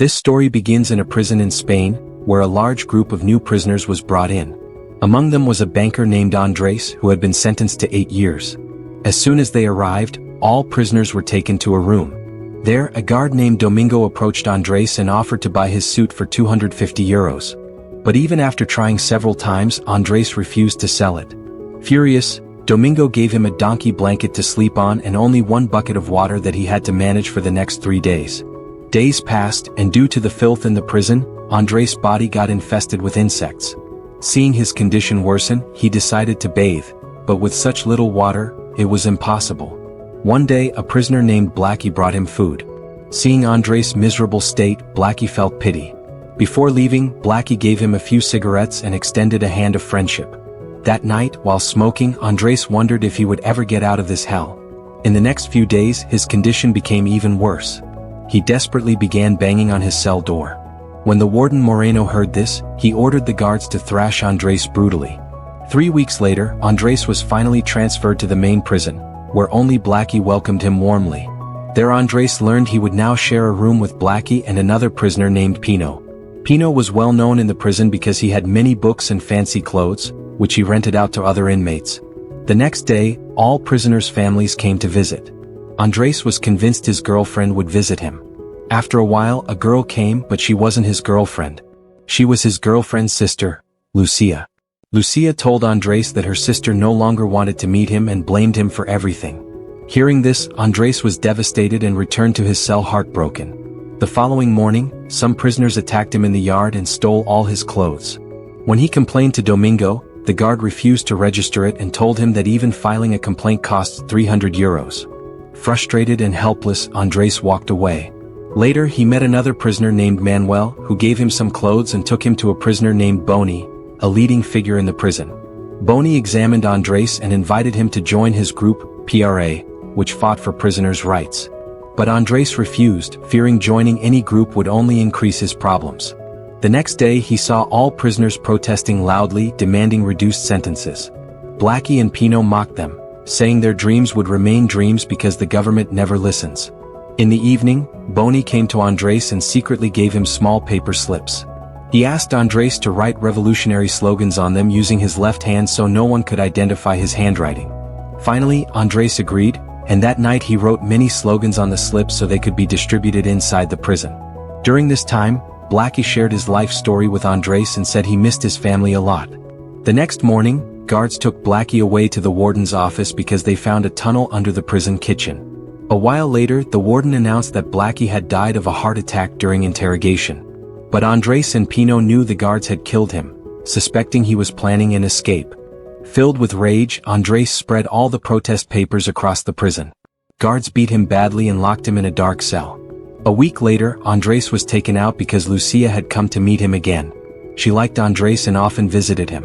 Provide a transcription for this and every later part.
This story begins in a prison in Spain, where a large group of new prisoners was brought in. Among them was a banker named Andrés who had been sentenced to 8 years. As soon as they arrived, all prisoners were taken to a room. There, a guard named Domingo approached Andrés and offered to buy his suit for €250. But even after trying several times, Andrés refused to sell it. Furious, Domingo gave him a donkey blanket to sleep on and only 1 bucket of water that he had to manage for the next 3 days. Days passed, and due to the filth in the prison, Andrés' body got infested with insects. Seeing his condition worsen, he decided to bathe, but with such little water, it was impossible. One day, a prisoner named Blackie brought him food. Seeing Andrés' miserable state, Blackie felt pity. Before leaving, Blackie gave him a few cigarettes and extended a hand of friendship. That night, while smoking, Andrés wondered if he would ever get out of this hell. In the next few days, his condition became even worse. He desperately began banging on his cell door. When the warden Moreno heard this, he ordered the guards to thrash Andrés brutally. 3 weeks later, Andrés was finally transferred to the main prison, where only Blackie welcomed him warmly. There Andrés learned he would now share a room with Blackie and another prisoner named Pino. Pino was well known in the prison because he had many books and fancy clothes, which he rented out to other inmates. The next day, all prisoners' families came to visit. Andrés was convinced his girlfriend would visit him. After a while, a girl came, but she wasn't his girlfriend. She was his girlfriend's sister, Lucia. Lucia told Andrés that her sister no longer wanted to meet him and blamed him for everything. Hearing this, Andrés was devastated and returned to his cell heartbroken. The following morning, some prisoners attacked him in the yard and stole all his clothes. When he complained to Domingo, the guard refused to register it and told him that even filing a complaint costs €300. Frustrated and helpless, Andrés walked away. Later, he met another prisoner named Manuel, who gave him some clothes and took him to a prisoner named Boni, a leading figure in the prison. Boni examined Andrés and invited him to join his group, PRA, which fought for prisoners' rights. But Andrés refused, fearing joining any group would only increase his problems. The next day, he saw all prisoners protesting loudly, demanding reduced sentences. Blackie and Pino mocked them, saying their dreams would remain dreams because the government never listens. In the evening, Boni came to Andrés and secretly gave him small paper slips. He asked Andrés to write revolutionary slogans on them using his left hand so no one could identify his handwriting. Finally, Andrés agreed, and that night he wrote many slogans on the slips so they could be distributed inside the prison. During this time, Blackie shared his life story with Andrés and said he missed his family a lot. The next morning, guards took Blackie away to the warden's office because they found a tunnel under the prison kitchen. A while later, the warden announced that Blackie had died of a heart attack during interrogation. But Andrés and Pino knew the guards had killed him, suspecting he was planning an escape. Filled with rage, Andrés spread all the protest papers across the prison. Guards beat him badly and locked him in a dark cell. A week later, Andrés was taken out because Lucia had come to meet him again. She liked Andrés and often visited him.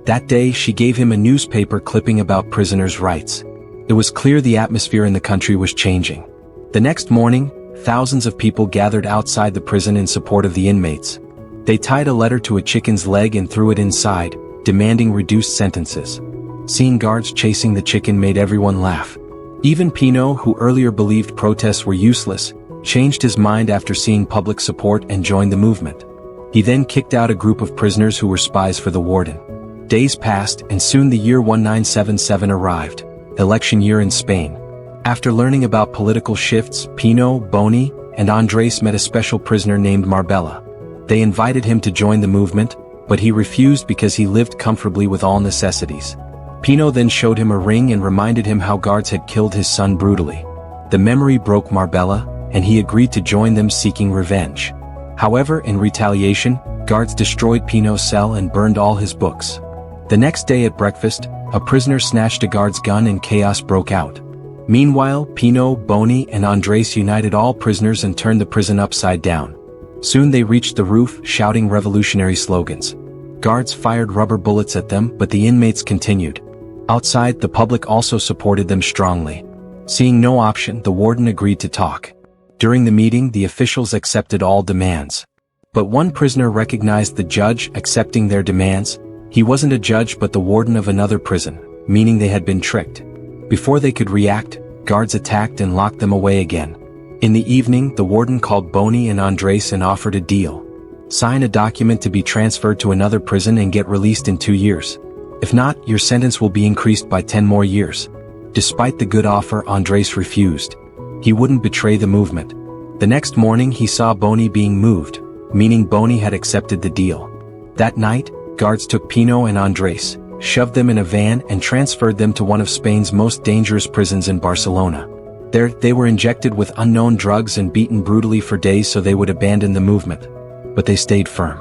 That day, she gave him a newspaper clipping about prisoners' rights. It was clear the atmosphere in the country was changing. The next morning, thousands of people gathered outside the prison in support of the inmates. They tied a letter to a chicken's leg and threw it inside, demanding reduced sentences. Seeing guards chasing the chicken made everyone laugh. Even Pino, who earlier believed protests were useless, changed his mind after seeing public support and joined the movement. He then kicked out a group of prisoners who were spies for the warden. Days passed, and soon the year 1977 arrived, election year in Spain. After learning about political shifts, Pino, Boni, and Andrés met a special prisoner named Marbella. They invited him to join the movement, but he refused because he lived comfortably with all necessities. Pino then showed him a ring and reminded him how guards had killed his son brutally. The memory broke Marbella, and he agreed to join them seeking revenge. However, in retaliation, guards destroyed Pino's cell and burned all his books. The next day at breakfast, a prisoner snatched a guard's gun and chaos broke out. Meanwhile, Pino, Boni, and Andrés united all prisoners and turned the prison upside down. Soon they reached the roof, shouting revolutionary slogans. Guards fired rubber bullets at them, but the inmates continued. Outside, the public also supported them strongly. Seeing no option, the warden agreed to talk. During the meeting, the officials accepted all demands. But one prisoner recognized the judge accepting their demands. He wasn't a judge but the warden of another prison, meaning they had been tricked. Before they could react, guards attacked and locked them away again. In the evening, the warden called Bonnie and Andrés and offered a deal. Sign a document to be transferred to another prison and get released in 2 years. If not, your sentence will be increased by 10 more years. Despite the good offer, Andrés refused. He wouldn't betray the movement. The next morning he saw Bonnie being moved, meaning Bonnie had accepted the deal. That night, guards took Pino and Andrés, shoved them in a van and transferred them to one of Spain's most dangerous prisons in Barcelona. There, they were injected with unknown drugs and beaten brutally for days so they would abandon the movement. But they stayed firm.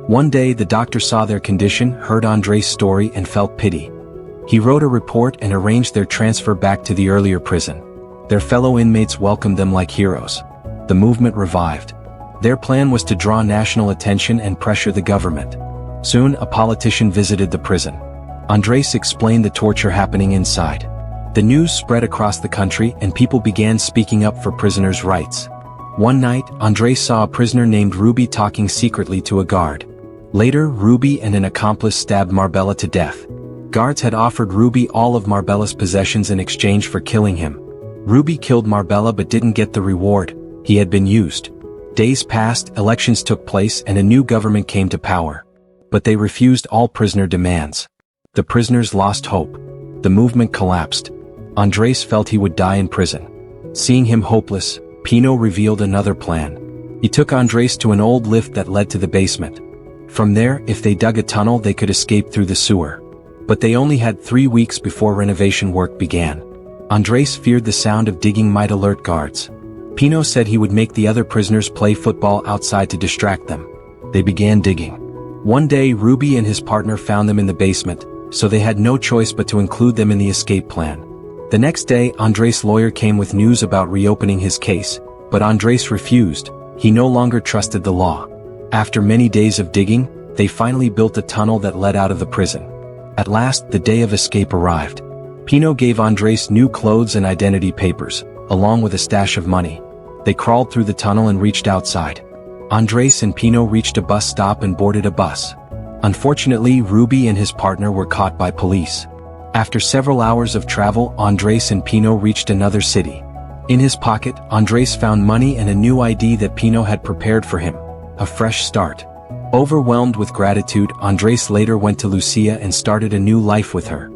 One day the doctor saw their condition, heard Andrés' story and felt pity. He wrote a report and arranged their transfer back to the earlier prison. Their fellow inmates welcomed them like heroes. The movement revived. Their plan was to draw national attention and pressure the government. Soon a politician visited the prison. Andrés explained the torture happening inside. The news spread across the country and people began speaking up for prisoners' rights. One night, Andrés saw a prisoner named Ruby talking secretly to a guard. Later, Ruby and an accomplice stabbed Marbella to death. Guards had offered Ruby all of Marbella's possessions in exchange for killing him. Ruby killed Marbella but didn't get the reward. He had been used. Days passed, elections took place and a new government came to power. But they refused all prisoner demands. The prisoners lost hope. The movement collapsed. Andrés felt he would die in prison. Seeing him hopeless, Pino revealed another plan. He took Andrés to an old lift that led to the basement. From there, if they dug a tunnel they could escape through the sewer. But they only had 3 weeks before renovation work began. Andrés feared the sound of digging might alert guards. Pino said he would make the other prisoners play football outside to distract them. They began digging. One day Ruby and his partner found them in the basement, so they had no choice but to include them in the escape plan. The next day, Andrés' lawyer came with news about reopening his case, but Andrés refused. He no longer trusted the law. After many days of digging, they finally built a tunnel that led out of the prison. At last, the day of escape arrived. Pino gave Andrés new clothes and identity papers, along with a stash of money. They crawled through the tunnel and reached outside. Andrés and Pino reached a bus stop and boarded a bus. Unfortunately, Ruby and his partner were caught by police. After several hours of travel, Andrés and Pino reached another city. In his pocket, Andrés found money and a new ID that Pino had prepared for him. A fresh start. Overwhelmed with gratitude, Andrés later went to Lucia and started a new life with her.